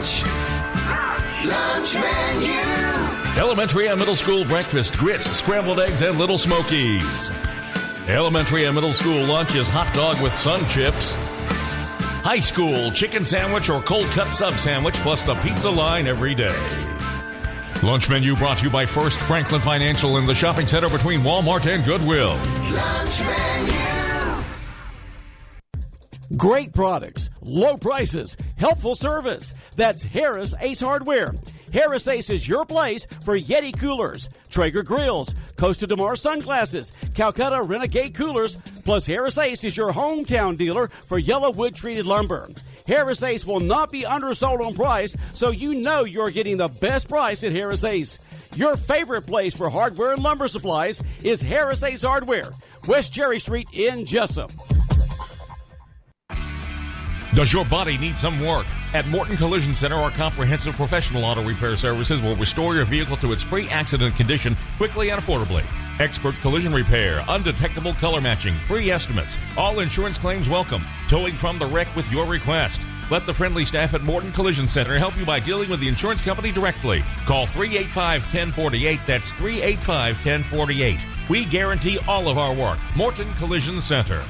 Lunch menu. Elementary and middle school breakfast, grits, scrambled eggs, and little smokies. Elementary and middle school lunch is hot dog with sun chips. High school chicken sandwich or cold cut sub sandwich plus the pizza line every day. Lunch menu brought to you by First Franklin Financial in the shopping center between Walmart and Goodwill. Lunch menu. Great products, low prices, helpful service. That's Harris Ace Hardware. Harris Ace is your place for Yeti coolers, Traeger grills, Costa de Mar sunglasses, Calcutta Renegade coolers, plus Harris Ace is your hometown dealer for yellow wood treated lumber. Harris Ace will not be undersold on price, so you know you're getting the best price at Harris Ace. Your favorite place for hardware and lumber supplies is Harris Ace Hardware, West Cherry Street in Jesup. Does your body need some work? At Morton Collision Center, our comprehensive professional auto repair services will restore your vehicle to its pre-accident condition quickly and affordably. Expert collision repair, undetectable color matching, free estimates, all insurance claims welcome, towing from the wreck with your request. Let the friendly staff at Morton Collision Center help you by dealing with the insurance company directly. Call 385-1048. That's 385-1048. We guarantee all of our work. Morton Collision Center.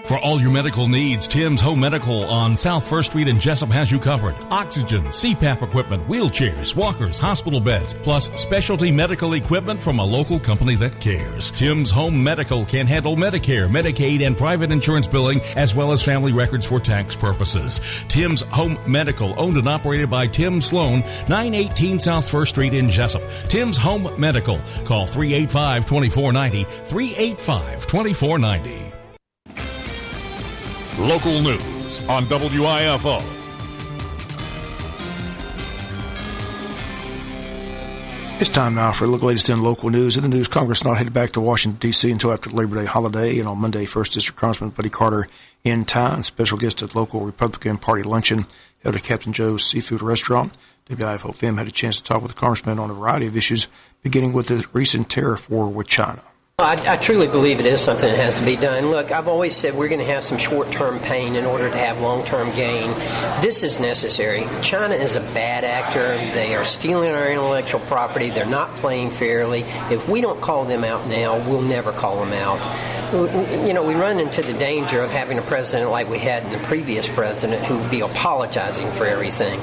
For all your medical needs, Tim's Home Medical on South 1st Street in Jesup has you covered. Oxygen, CPAP equipment, wheelchairs, walkers, hospital beds, plus specialty medical equipment from a local company that cares. Tim's Home Medical can handle Medicare, Medicaid, and private insurance billing, as well as family records for tax purposes. Tim's Home Medical, owned and operated by Tim Sloan, 918 South 1st Street in Jesup. Tim's Home Medical. Call 385-2490, 385-2490. Local news on WIFO. It's time now for the latest in local news. In the news, Congress not headed back to Washington, D.C. until after the Labor Day holiday. And on Monday, 1st District Congressman Buddy Carter in town. Special guest at local Republican Party luncheon held at Captain Joe's Seafood Restaurant. WIFO FM had a chance to talk with the congressman on a variety of issues, beginning with the recent tariff war with China. I truly believe it is something that has to be done. Look, I've always said we're going to have some short-term pain in order to have long-term gain. This is necessary. China is a bad actor. They are stealing our intellectual property. They're not playing fairly. If we don't call them out now, we'll never call them out. You know, we run into the danger of having a president like we had in the previous president who would be apologizing for everything.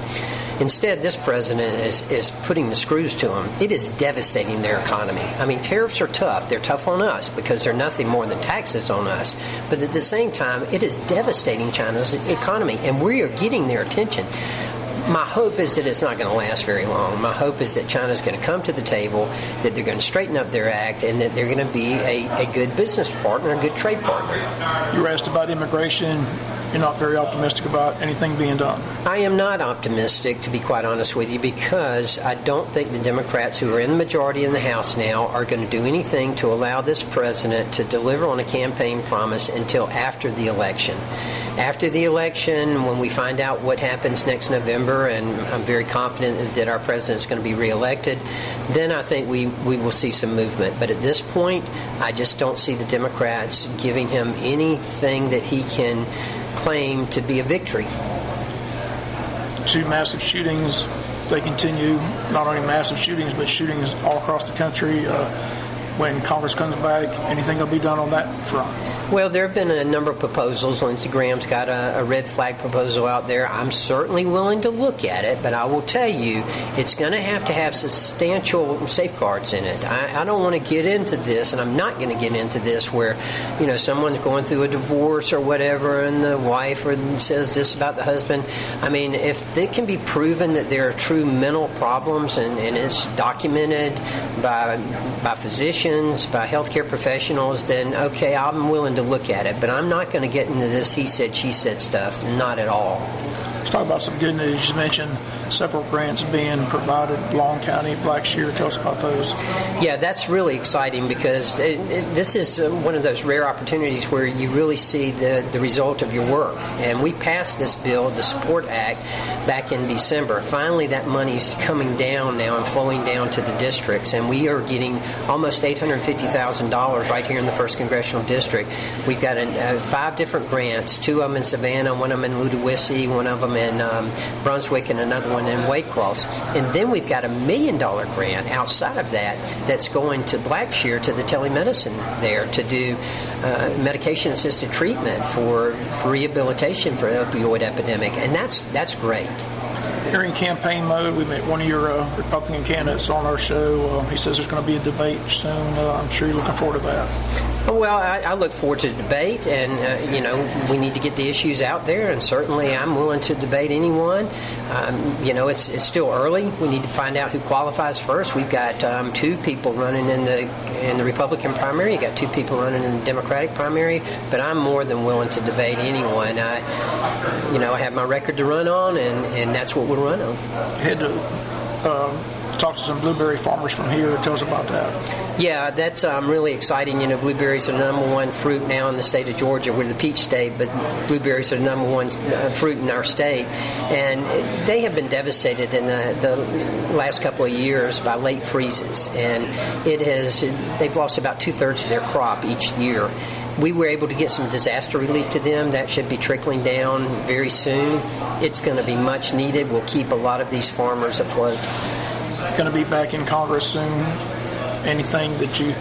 Instead, this president is putting the screws to them. It is devastating their economy. I mean, tariffs are tough. They're tough on us because they're nothing more than taxes on us. But at the same time, it is devastating China's economy, and we are getting their attention. My hope is that it's not going to last very long. My hope is that China's going to come to the table, that they're going to straighten up their act, and that they're going to be a good business partner, a good trade partner. You were asked about immigration. You're not very optimistic about anything being done. I am not optimistic, to be quite honest with you, because I don't think the Democrats who are in the majority in the House now are going to do anything to allow this president to deliver on a campaign promise until after the election. After the election, when we find out what happens next November, and I'm very confident that our president is going to be reelected, then I think we will see some movement. But at this point, I just don't see the Democrats giving him anything that he can claim to be a victory. Two massive shootings. They continue, not only massive shootings, but shootings all across the country. When Congress comes back, anything will be done on that front? Well, there have been a number of proposals. Lindsey Graham's got a red flag proposal out there. I'm certainly willing to look at it, but I will tell you, it's going to have substantial safeguards in it. I don't want to get into this, and I'm not going to get into this where, you know, someone's going through a divorce or whatever, and the wife says this about the husband. I mean, if it can be proven that there are true mental problems, and it's documented by physicians, by healthcare professionals, then okay, I'm willing to look at it. But I'm not going to get into this he said, she said stuff. Not at all. Let's talk about some good news. You mentioned several grants being provided, Long County, Blackshear. Tell us about those. Yeah, that's really exciting because this is one of those rare opportunities where you really see the result of your work. And we passed this bill, the Support Act, back in December. Finally, that money's coming down now and flowing down to the districts, and we are getting almost $850,000 right here in the 1st Congressional District. We've got 5 different grants, 2 of them in Savannah, 1 of them in Ludowici, 1 of them them in Brunswick and another one in Waycross. And then we've got $1 million grant outside of that that's going to Blackshear, to the telemedicine there, to do medication-assisted treatment for rehabilitation for the opioid epidemic. And that's great. You're in campaign mode. We met one of your Republican candidates on our show. He says there's going to be a debate soon. I'm sure you're looking forward to that. Well, I look forward to the debate, and, we need to get the issues out there, and certainly I'm willing to debate anyone. It's still early. We need to find out who qualifies first. We've got 2 people running in the Republican primary. You've got 2 people running in the Democratic primary, but I'm more than willing to debate anyone. I have my record to run on, and that's what we'll run on. Head to talk to some blueberry farmers from here. Tell us about that. Yeah, that's really exciting. Blueberries are the number one fruit now in the state of Georgia. We're the peach state, but blueberries are the number one fruit in our state. And they have been devastated in the last couple of years by late freezes. And they've lost about 2/3 of their crop each year. We were able to get some disaster relief to them. That should be trickling down very soon. It's going to be much needed. We'll keep a lot of these farmers afloat. Going to be back in Congress soon. Anything that you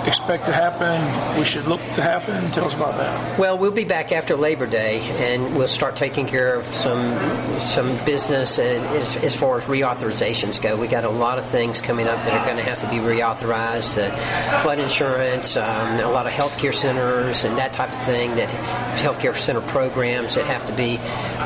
expect to happen, we should look to happen? Tell us about that. Well, we'll be back after Labor Day, and we'll start taking care of some business as far as reauthorizations go. We got a lot of things coming up that are going to have to be reauthorized. Flood insurance, a lot of healthcare centers, and that type of thing, that healthcare center programs that have to be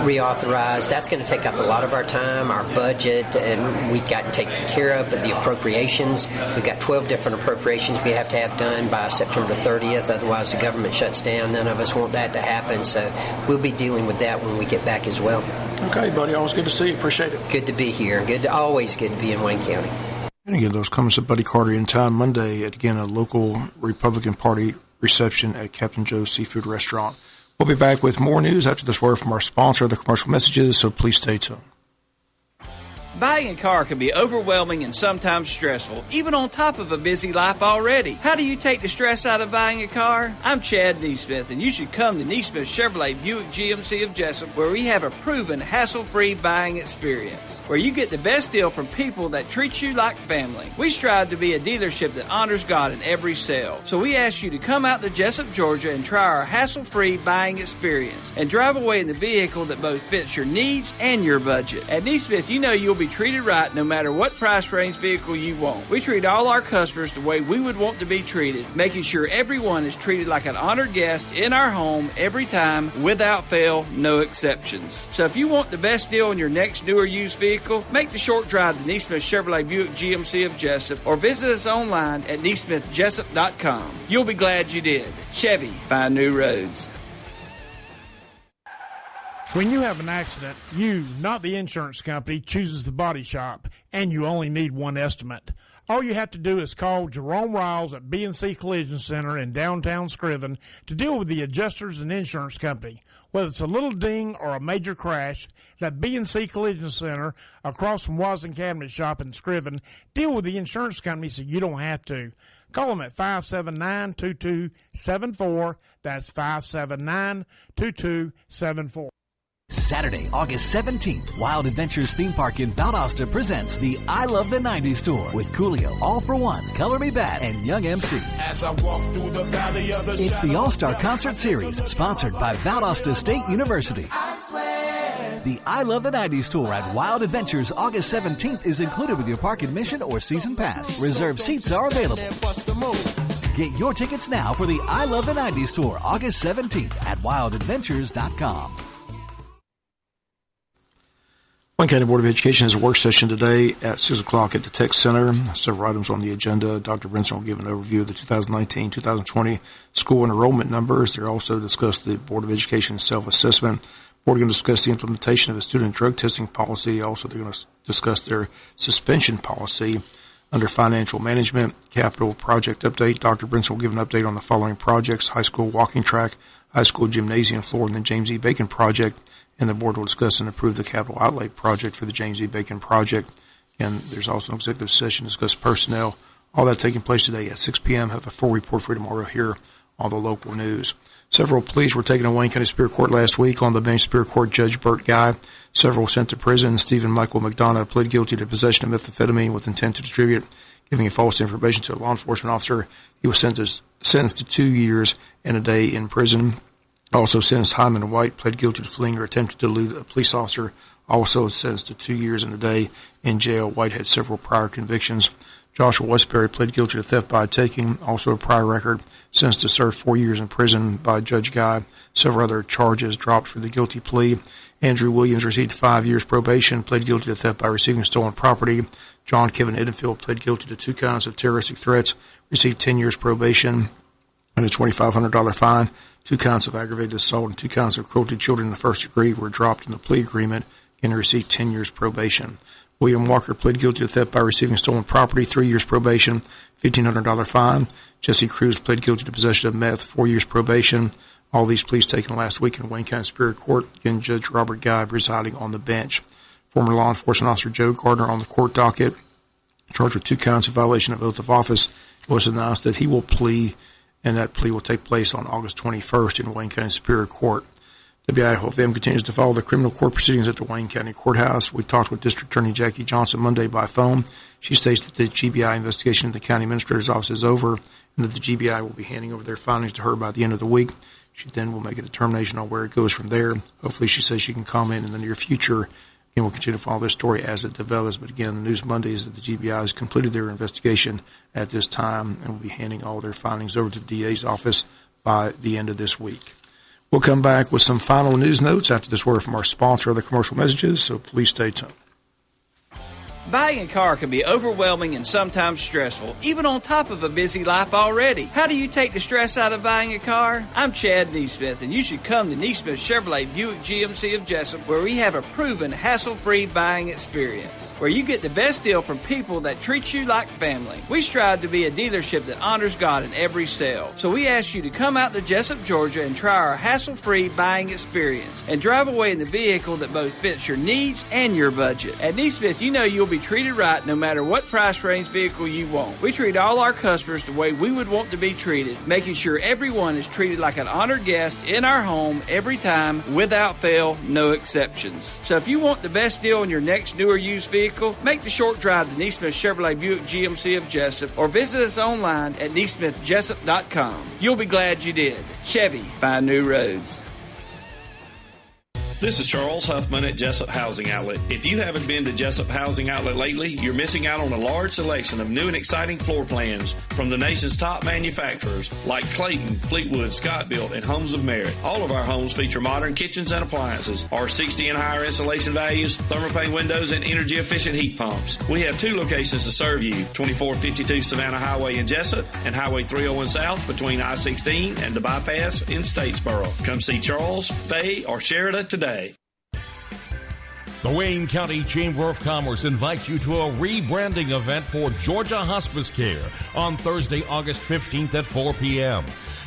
reauthorized. That's going to take up a lot of our time, our budget, and we've got to take care of the appropriations. We've got 12 different appropriations we have to have done by September 30th. Otherwise, the government shuts down. None of us want that to happen. So we'll be dealing with that when we get back as well. Okay, buddy. Always good to see you. Appreciate it. Good to be here. Always good to be in Wayne County. And again, those comments of Buddy Carter in town Monday at, again, a local Republican Party reception at Captain Joe's Seafood Restaurant. We'll be back with more news after this word from our sponsor, the commercial messages, so please stay tuned. Buying a car can be overwhelming and sometimes stressful, even on top of a busy life already. How do you take the stress out of buying a car? I'm Chad Neesmith, and you should come to Neesmith Chevrolet Buick GMC of Jesup, where we have a proven hassle-free buying experience, where you get the best deal from people that treat you like family. We strive to be a dealership that honors God in every sale. So we ask you to come out to Jesup, Georgia, and try our hassle-free buying experience, and drive away in the vehicle that both fits your needs and your budget. At Neesmith, you know you'll be treated right no matter what price range vehicle you want. We treat all our customers the way we would want to be treated, making sure everyone is treated like an honored guest in our home every time, without fail, no exceptions. So if you want the best deal on your next new or used vehicle, make the short drive to Neesmith Chevrolet Buick GMC of Jesup, or visit us online at neesmithjesup.com. You'll be glad you did. Chevy, find new roads. When you have an accident, you, not the insurance company, chooses the body shop, and you only need one estimate. All you have to do is call Jerome Riles at B&C Collision Center in downtown Scriven to deal with the adjusters and insurance company. Whether it's a little ding or a major crash, that B&C Collision Center across from Wasden Cabinet Shop in Scriven, deal with the insurance company so you don't have to. Call them at 579-2274. That's 579-2274. Saturday, August 17th, Wild Adventures Theme Park in Valdosta presents the I Love the 90s Tour with Coolio, All for One, Color Me Bad, and Young MC. As I walk through the valley of the It's the All-Star Concert Series, sponsored by Valdosta State University. I swear. The I Love the 90s Tour at Wild Adventures August 17th is included with your park admission or season pass. Reserved seats are available. Get your tickets now for the I Love the 90s Tour August 17th at wildadventures.com. Wayne County Board of Education has a work session today at 6 o'clock at the Tech Center. Several items on the agenda. Dr. Brinson will give an overview of the 2019-2020 school enrollment numbers. They'll also discuss the Board of Education self-assessment. The board is going to discuss the implementation of a student drug testing policy. Also, they're going to discuss their suspension policy. Under financial management, capital project update, Dr. Brinson will give an update on the following projects: high school walking track, high school gymnasium floor, and the James E. Bacon project. And the board will discuss and approve the capital outlay project for the James E. Bacon project. And there's also an executive session to discuss personnel. All that taking place today at 6 p.m. Have a full report for you tomorrow here on the local news. Several pleas were taken to Wayne County Superior Court last week. On the bench, Superior Court Judge Burt Guy. Several sent to prison. Stephen Michael McDonough pled guilty to possession of methamphetamine with intent to distribute, giving false information to a law enforcement officer. He was sentenced to 2 years and a day in prison. Also sentenced Hyman White, pled guilty to fleeing or attempting to elude a police officer, also sentenced to 2 years and a day in jail. White had several prior convictions. Joshua Westbury pled guilty to theft by taking, also a prior record, sentenced to serve 4 years in prison by Judge Guy. Several other charges dropped for the guilty plea. Andrew Williams received 5 years probation, pled guilty to theft by receiving stolen property. John Kevin Edenfield pled guilty to 2 counts of terroristic threats, received 10 years probation and a $2,500 fine. 2 counts of aggravated assault and 2 counts of cruelty to children in the first degree were dropped in the plea agreement and received 10 years probation. William Walker pled guilty to theft by receiving stolen property, 3 years probation, $1,500 fine. Jesse Cruz pled guilty to possession of meth, 4 years probation. All these pleas taken last week in Wayne County Superior Court. Again, Judge Robert Guy presiding on the bench. Former law enforcement officer Joe Gardner on the court docket, charged with 2 counts of violation of oath of office. It was announced that he will plea, and that plea will take place on August 21st in Wayne County Superior Court. WIFO continues to follow the criminal court proceedings at the Wayne County Courthouse. We talked with District Attorney Jackie Johnson Monday by phone. She states that the GBI investigation at the County Administrator's Office is over and that the GBI will be handing over their findings to her by the end of the week. She then will make a determination on where it goes from there. Hopefully, she says she can comment in the near future. Again, we'll continue to follow this story as it develops. But again, the news Monday is that the GBI has completed their investigation at this time and will be handing all their findings over to the DA's office by the end of this week. We'll come back with some final news notes after this word from our sponsor of the commercial messages, so please stay tuned. Buying a car can be overwhelming and sometimes stressful, even on top of a busy life already. How do you take the stress out of buying a car? I'm Chad Neesmith, and you should come to Neesmith Chevrolet Buick GMC of Jesup, where we have a proven hassle-free buying experience, where you get the best deal from people that treat you like family. We strive to be a dealership that honors God in every sale, so we ask you to come out to Jesup, Georgia, and try our hassle-free buying experience, and drive away in the vehicle that both fits your needs and your budget. At Neesmith, you know you'll be treated right no matter what price range vehicle you want. We treat all our customers the way we would want to be treated, making sure everyone is treated like an honored guest in our home every time, without fail, no exceptions. So if you want the best deal on your next new or used vehicle, make the short drive to Neesmith Chevrolet Buick GMC of Jesup or visit us online at neesmithjesup.com. You'll be glad you did. Chevy, find new roads. This is Charles Huffman at Jesup Housing Outlet. If you haven't been to Jesup Housing Outlet lately, you're missing out on a large selection of new and exciting floor plans from the nation's top manufacturers like Clayton, Fleetwood, Scott-Built, and Homes of Merit. All of our homes feature modern kitchens and appliances, R60 and higher insulation values, thermopane windows, and energy-efficient heat pumps. We have 2 locations to serve you, 2452 Savannah Highway in Jesup and Highway 301 South between I-16 and the bypass in Statesboro. Come see Charles, Faye, or Sheridan today. The Wayne County Chamber of Commerce invites you to a rebranding event for Georgia Hospice Care on Thursday, August 15th at 4 p.m.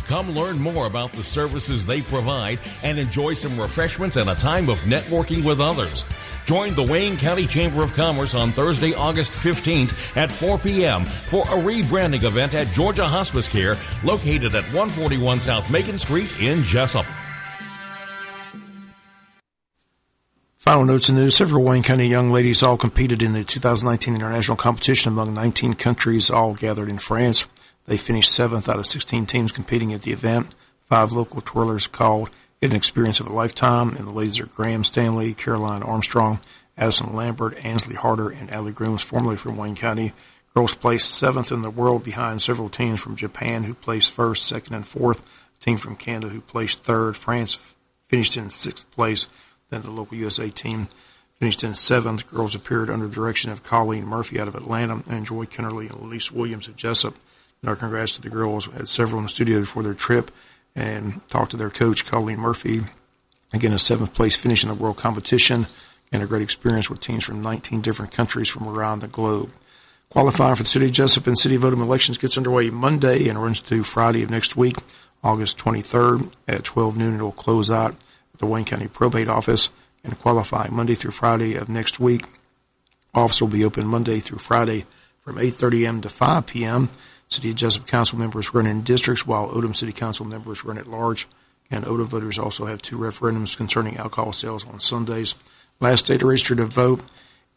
Come learn more about the services they provide and enjoy some refreshments and a time of networking with others. Join the Wayne County Chamber of Commerce on Thursday, August 15th at 4 p.m. for a rebranding event at Georgia Hospice Care located at 141 South Macon Street in Jesup. Final notes in the news. Several Wayne County young ladies all competed in the 2019 international competition among 19 countries, all gathered in France. They finished 7th out of 16 teams competing at the event. 5 local twirlers called it an experience of a lifetime, and the ladies are Graham Stanley, Caroline Armstrong, Addison Lambert, Ansley Harder, and Allie Grooms, formerly from Wayne County. Girls placed 7th in the world behind several teams from Japan who placed 1st, 2nd, and 4th, a team from Canada who placed 3rd. France finished in 6th place. Then the local USA team finished in 7th. Girls appeared under the direction of Colleen Murphy out of Atlanta and Joy Kennerly and Elise Williams at Jesup. And our congrats to the girls. We had several in the studio before their trip and talked to their coach, Colleen Murphy. Again, a 7th place finish in the world competition and a great experience with teams from 19 different countries from around the globe. Qualifying for the City of Jesup and City Voting elections gets underway Monday and runs through Friday of next week, August 23rd at 12 noon. It will close out the Wayne County Probate Office, and qualifying Monday through Friday of next week. Office will be open Monday through Friday from 8:30 a.m. to 5 p.m. City of Jesup Council members run in districts, while Odom City Council members run at large. And OTA voters also have 2 referendums concerning alcohol sales on Sundays. Last day to register to vote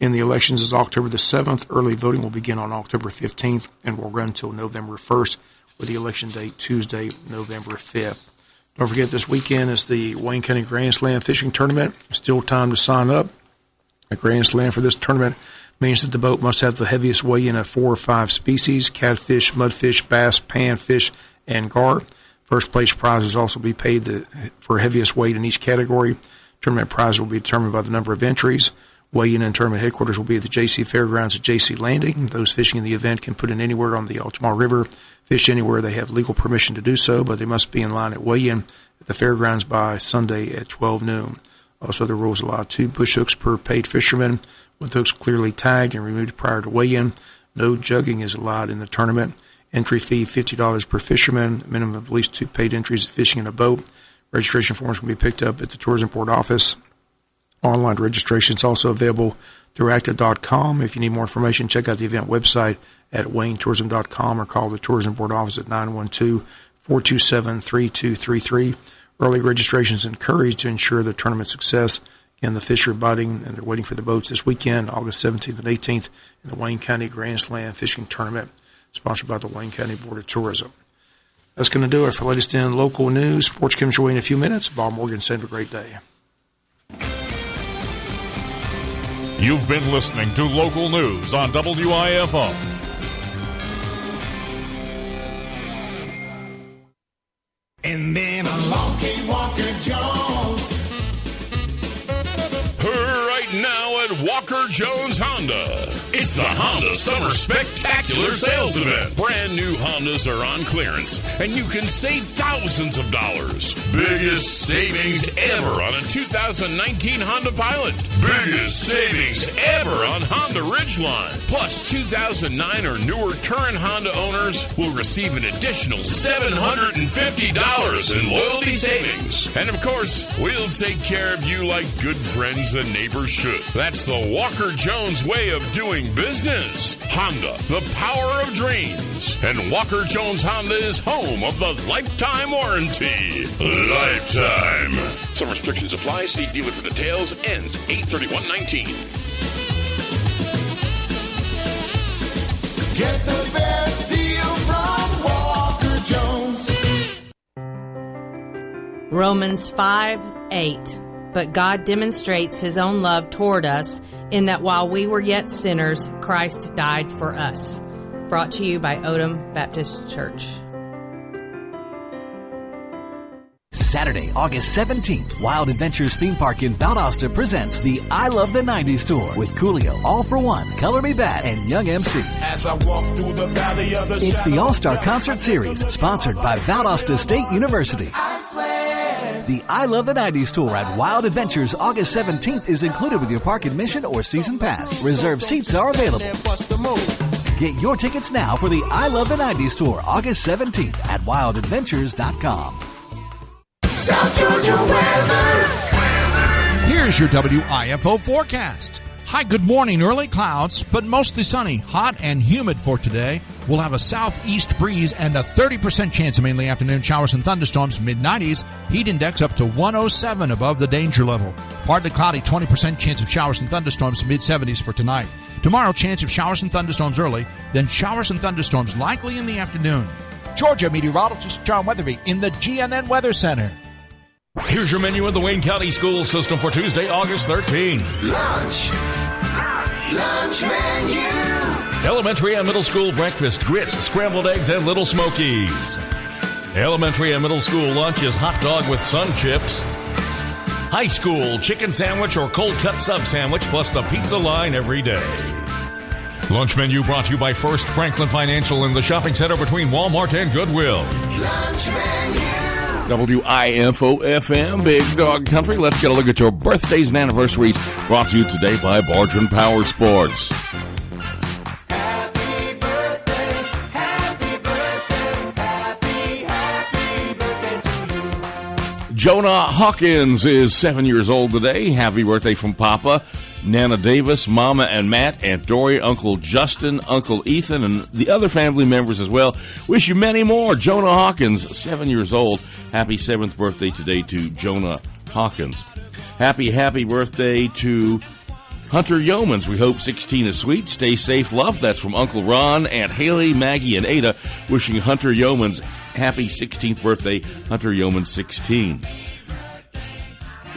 in the elections is October the 7th. Early voting will begin on October 15th and will run until November 1st, with the election date Tuesday, November 5th. Don't forget, this weekend is the Wayne County Grand Slam Fishing Tournament. Still time to sign up. A Grand Slam for this tournament means that the boat must have the heaviest weigh-in of 4 or 5 species: catfish, mudfish, bass, panfish, and gar. First place prizes also be paid for heaviest weight in each category. Tournament prize will be determined by the number of entries. Weigh-in and tournament headquarters will be at the JC Fairgrounds at JC Landing. Those fishing in the event can put in anywhere on the Altamar River, fish anywhere they have legal permission to do so, but they must be in line at weigh-in at the fairgrounds by Sunday at 12 noon. Also, the rules allow 2 bush hooks per paid fisherman, with hooks clearly tagged and removed prior to weigh-in. No jugging is allowed in the tournament. Entry fee $50 per fisherman, minimum of at least 2 paid entries fishing in a boat. Registration forms can be picked up at the Tourism Board office. Online registration is also available through active.com. If you need more information, check out the event website at waynetourism.com or call the Tourism Board office at 912-427-3233. Early registration is encouraged to ensure the tournament success. Again, the fish are biting, and they're waiting for the boats this weekend, August 17th and 18th, in the Wayne County Grand Slam Fishing Tournament, sponsored by the Wayne County Board of Tourism. That's going to do it for latest in local news. Sports comes your way in a few minutes. Bob Morgan said, have a great day. You've been listening to local news on WIFO. And then along came Walker Jones. Right now at Walker Jones Honda, it's the Honda Summer Spectacular Sales Event. Brand new Hondas are on clearance, and you can save thousands of dollars. Biggest savings ever on a 2019 Honda Pilot. Biggest savings ever on Honda Ridgeline. Plus, 2009 or newer current Honda owners will receive an additional $750 in loyalty savings. And of course, we'll take care of you like good friends and neighbors should. That's the Walker Jones way of doing business. Honda, the power of dreams. And Walker Jones Honda is home of the lifetime warranty. Lifetime. Some restrictions apply. See dealer for details. Ends 8/31/19. Get the best deal from Walker Jones. Romans 5:8. But God demonstrates his own love toward us in that while we were yet sinners, Christ died for us. Brought to you by Odom Baptist Church. Saturday, August 17th, Wild Adventures Theme Park in Valdosta presents the I Love the 90s Tour with Coolio, All for One, Color Me Bad, and Young MC. As I walk through the valley of the It's the All-Star Concert Series, sponsored by Valdosta State University. I swear. The I Love the 90s Tour at Wild Adventures August 17th is included with your park admission or season pass. Reserved seats are available. Get your tickets now for the I Love the 90s Tour August 17th at wildadventures.com. South Georgia weather. Here's your WIFO forecast. Hi, good morning. Early clouds, but mostly sunny. Hot and humid for today. We'll have a southeast breeze and a 30% chance of mainly afternoon showers and thunderstorms. Mid-90s. Heat index up to 107 above the danger level. Partly cloudy, 20% chance of showers and thunderstorms. Mid-70s for tonight. Tomorrow, chance of showers and thunderstorms early, then showers and thunderstorms likely in the afternoon. Georgia meteorologist John Weatherby in the GNN Weather Center. Here's your menu of the Wayne County School System for Tuesday, August 13th. Lunch menu. Elementary and middle school breakfast, grits, scrambled eggs, and little smokies. Elementary and middle school lunch is hot dog with sun chips. High school, chicken sandwich or cold cut sub sandwich plus the pizza line every day. Lunch menu brought to you by First Franklin Financial in the shopping center between Walmart and Goodwill. Lunch menu. WIFO-FM, Big Dog Country. Let's get a look at your birthdays and anniversaries, brought to you today by Bargeron Power Sports. Happy birthday, happy birthday, happy birthday to you. Jonah Hawkins is 7 years old today. Happy birthday from Papa, Nana Davis, Mama and Matt, Aunt Dory, Uncle Justin, Uncle Ethan, and the other family members as well. Wish you many more. Jonah Hawkins, 7 years old. Happy 7th birthday today to Jonah Hawkins. Happy birthday to Hunter Yeomans. We hope 16 is sweet. Stay safe, love. That's from Uncle Ron, Aunt Haley, Maggie, and Ada. Wishing Hunter Yeomans happy 16th birthday. Hunter Yeomans 16.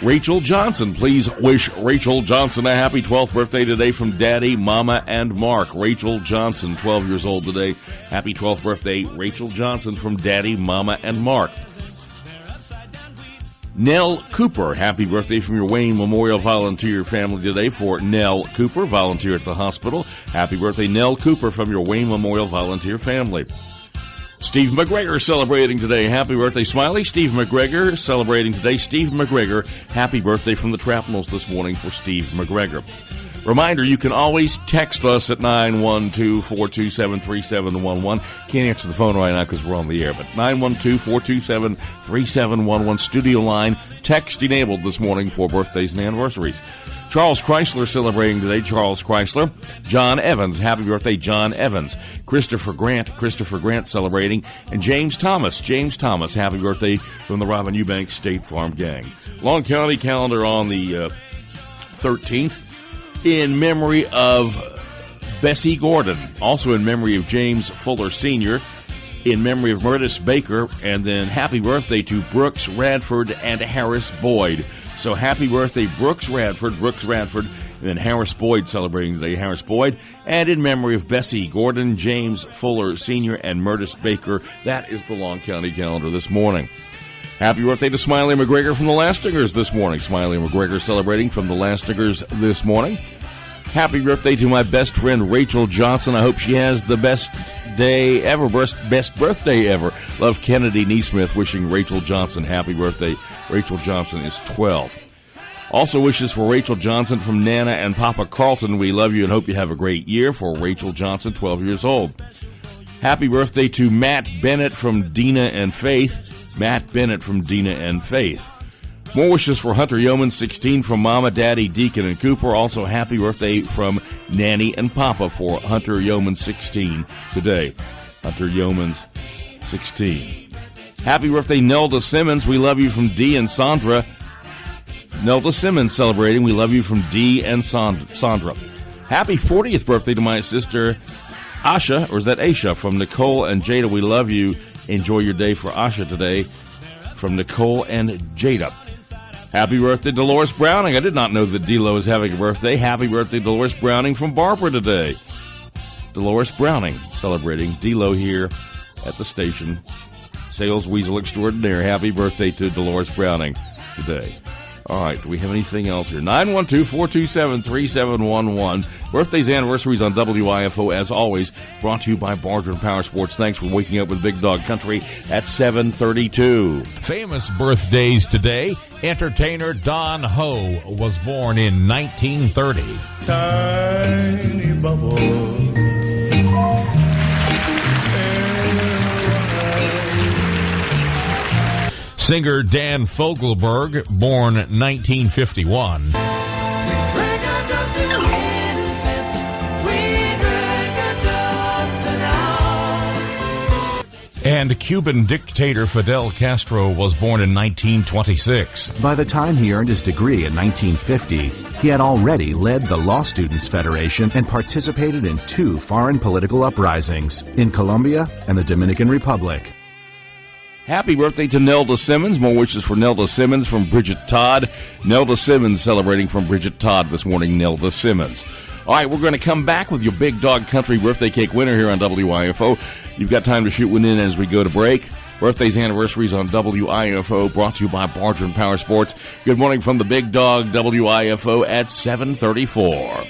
Rachel Johnson. Please wish Rachel Johnson a happy 12th birthday today from Daddy, Mama, and Mark. Rachel Johnson, 12 years old today. Happy 12th birthday, Rachel Johnson from Daddy, Mama, and Mark. Nell Cooper, happy birthday from your Wayne Memorial Volunteer family today for Nell Cooper, volunteer at the hospital. Happy birthday, Nell Cooper, from your Wayne Memorial Volunteer family. Steve McGregor celebrating today. Happy birthday, Smiley. Steve McGregor celebrating today. Steve McGregor, happy birthday from the Trapnels this morning for Steve McGregor. Reminder, you can always text us at 912-427-3711. Can't answer the phone right now because we're on the air, but 912-427-3711, studio line, text enabled this morning for birthdays and anniversaries. Charles Chrysler celebrating today. Charles Chrysler. John Evans, happy birthday, John Evans. Christopher Grant celebrating. And James Thomas, happy birthday from the Robin Eubanks State Farm Gang. Long County calendar on the 13th. In memory of Bessie Gordon, also in memory of James Fuller Sr., in memory of Murtis Baker, and then happy birthday to Brooks Radford and Harris Boyd. So happy birthday, Brooks Radford, and then Harris Boyd celebrating today, Harris Boyd. And in memory of Bessie Gordon, James Fuller Sr., and Murtis Baker, that is the Long County calendar this morning. Happy birthday to Smiley McGregor from the Lastingers this morning. Smiley McGregor celebrating from the Lastingers this morning. Happy birthday to my best friend Rachel Johnson. I hope she has the best day ever, best birthday ever. Love, Kennedy Neesmith, wishing Rachel Johnson happy birthday. Rachel Johnson is 12. Also wishes for Rachel Johnson from Nana and Papa Carlton. We love you and hope you have a great year, for Rachel Johnson, 12 years old. Happy birthday to Matt Bennett from Dina and Faith. Matt Bennett from Dina and Faith. More wishes for Hunter Yeomans, 16, from Mama, Daddy, Deacon, and Cooper. Also, happy birthday from Nanny and Papa for Hunter Yeomans, 16, today. Hunter Yeomans, 16. Happy birthday, Nelda Simmons. We love you from Dee and Sandra. Nelda Simmons celebrating. We love you from Dee and Sandra. Happy 40th birthday to my sister, Asha, or is that Aisha, from Nicole and Jada. We love you. Enjoy your day for Asha today, from Nicole and Jada. Happy birthday, Dolores Browning. I did not know that D-Lo is having a birthday. Happy birthday, Dolores Browning from Barbara today. Dolores Browning celebrating. D-Lo here at the station. Sales weasel extraordinaire. Happy birthday to Dolores Browning today. All right, do we have anything else here? 912-427-3711. Birthdays, anniversaries on WIFO, as always, brought to you by Barger & Power Sports. Thanks for waking up with Big Dog Country at 7:32. Famous birthdays today. Entertainer Don Ho was born in 1930. Tiny bubble. Singer Dan Fogelberg, born 1951. And Cuban dictator Fidel Castro was born in 1926. By the time he earned his degree in 1950, he had already led the Law Students Federation and participated in 2 foreign political uprisings in Colombia and the Dominican Republic. Happy birthday to Nelda Simmons. More wishes for Nelda Simmons from Bridget Todd. Nelda Simmons celebrating from Bridget Todd this morning, Nelda Simmons. All right, we're going to come back with your Big Dog Country birthday cake winner here on WIFO. You've got time to shoot one in as we go to break. Birthdays, anniversaries on WIFO, brought to you by Barger & Power Sports. Good morning from the Big Dog WIFO at 7:34.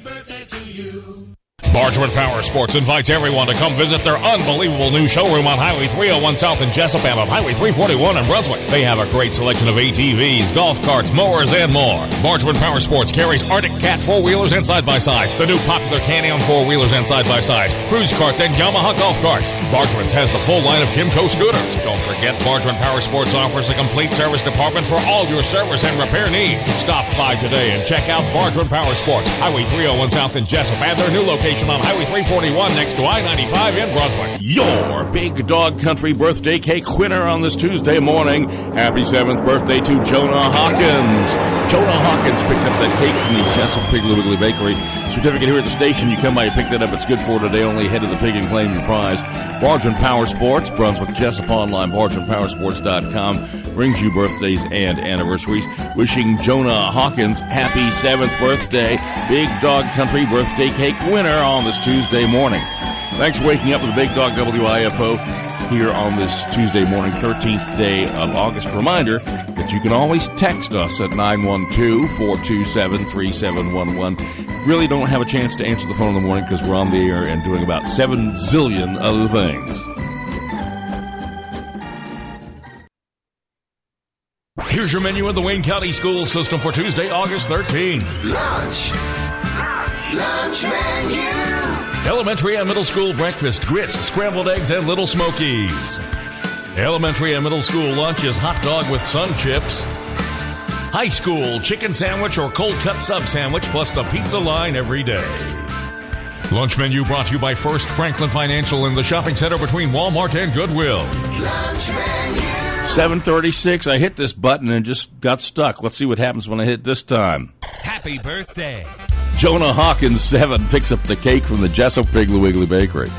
Bargeman Power Sports invites everyone to come visit their unbelievable new showroom on Highway 301 South in Jesup and on Highway 341 in Brunswick. They have a great selection of ATVs, golf carts, mowers, and more. Bargeman Power Sports carries Arctic Cat 4-wheelers and side-by-sides, the new popular Can-Am 4-wheelers and side-by-sides, cruise carts, and Yamaha golf carts. Bargeman's has the full line of Kimco scooters. Don't forget, Bargeman Power Sports offers a complete service department for all your service and repair needs. Stop by today and check out Bargeman Power Sports, Highway 301 South in Jesup, and their new location on Highway 341 next to I-95 in Brunswick. Your Big Dog Country birthday cake winner on this Tuesday morning. Happy 7th birthday to Jonah Hawkins. Jonah Hawkins picks up that cake from the Jesup Piggly Wiggly Bakery. Certificate here at the station. You come by, you pick that up. It's good for today. Only head to the pig and claim your prize. Bargeman Power Sports, Brunswick Jesup online, bargemanpowersports.com. Brings you birthdays and anniversaries. Wishing Jonah Hawkins happy 7th birthday. Big Dog Country birthday cake winner on this Tuesday morning. Thanks for waking up with the Big Dog WIFO here on this Tuesday morning, 13th day of August. Reminder that you can always text us at 912-427-3711. Really don't have a chance to answer the phone in the morning because we're on the air and doing about 7 zillion other things. Here's your menu of the Wayne County School System for Tuesday, August 13th. Lunch menu. Elementary and middle school breakfast, grits, scrambled eggs, and Little Smokies. Elementary and middle school lunch is hot dog with sun chips. High school chicken sandwich or cold cut sub sandwich plus the pizza line every day. Lunch menu brought to you by First Franklin Financial in the shopping center between Walmart and Goodwill. Lunch menu. 7:36. I hit this button and just got stuck. Let's see what happens when I hit it this time. Happy birthday. Jonah Hawkins, 7, picks up the cake from the Jesup Piggly Wiggly Bakery.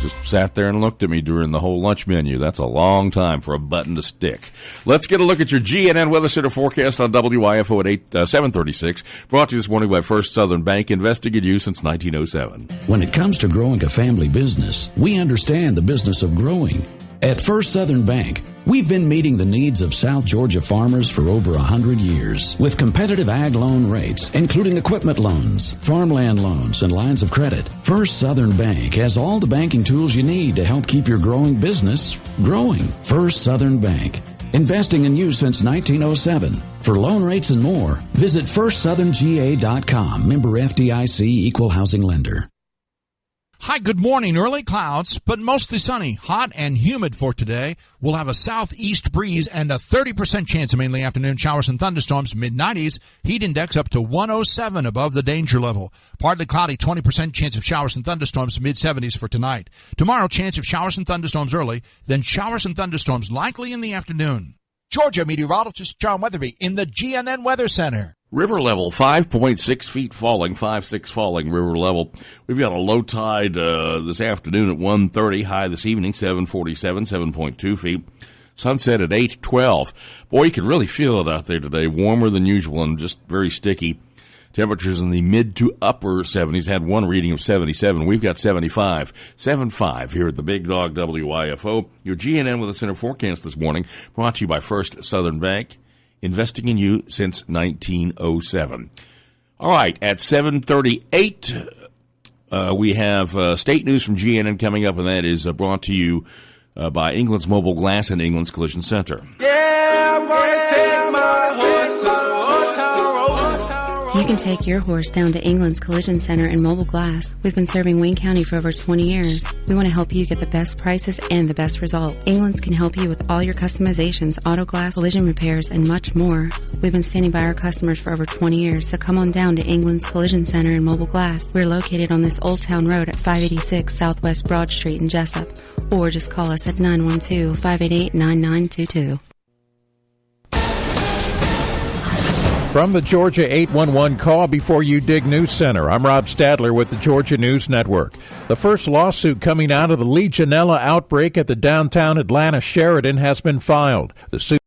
Just sat there and looked at me during the whole lunch menu. That's a long time for a button to stick. Let's get a look at your GNN Weather Center forecast on WIFO at 7:36. Brought to you this morning by First Southern Bank, investing in you since 1907. When it comes to growing a family business, we understand the business of growing. At First Southern Bank, we've been meeting the needs of South Georgia farmers for over 100 years with competitive ag loan rates, including equipment loans, farmland loans, and lines of credit. First Southern Bank has all the banking tools you need to help keep your growing business growing. First Southern Bank, investing in you since 1907. For loan rates and more, visit firstsoutherngA.com. Member FDIC, Equal Housing Lender. Hi, good morning. Early clouds, but mostly sunny, hot and humid for today. We'll have a southeast breeze and a 30% chance of mainly afternoon showers and thunderstorms, mid-90s. Heat index up to 107 above the danger level. Partly cloudy, 20% chance of showers and thunderstorms, mid-70s for tonight. Tomorrow, chance of showers and thunderstorms early, then showers and thunderstorms likely in the afternoon. Georgia meteorologist John Weatherby in the GNN Weather Center. River level, 5.6 feet falling, 5.6 falling river level. We've got a low tide this afternoon at 1:30, high this evening, 7:47, 7.2 feet. Sunset at 8:12. Boy, you can really feel it out there today, warmer than usual and just very sticky. Temperatures in the mid to upper 70s, had one reading of 77. We've got 75, 7.5 here at the Big Dog WIFO. Your GNN with a center forecast this morning, brought to you by First Southern Bank. Investing in you since 1907. All right, at 7:38, we have state news from GNN coming up, and that is brought to you by England's Mobile Glass and England's Collision Center. Yeah, I'm gonna take my horse to Old Town Road. You can take your horse down to England's Collision Center and Mobile Glass. We've been serving Wayne County for over 20 years. We want to help you get the best prices and the best result. England's can help you with all your customizations, auto glass, collision repairs, and much more. We've been standing by our customers for over 20 years, so come on down to England's Collision Center and Mobile Glass. We're located on this Old Town Road at 586 Southwest Broad Street in Jesup, or just call us at 912-588-9922. From the Georgia 811 Call Before You Dig News Center, I'm Rob Stadler with the Georgia News Network. The first lawsuit coming out of the Legionella outbreak at the downtown Atlanta Sheraton has been filed. The suit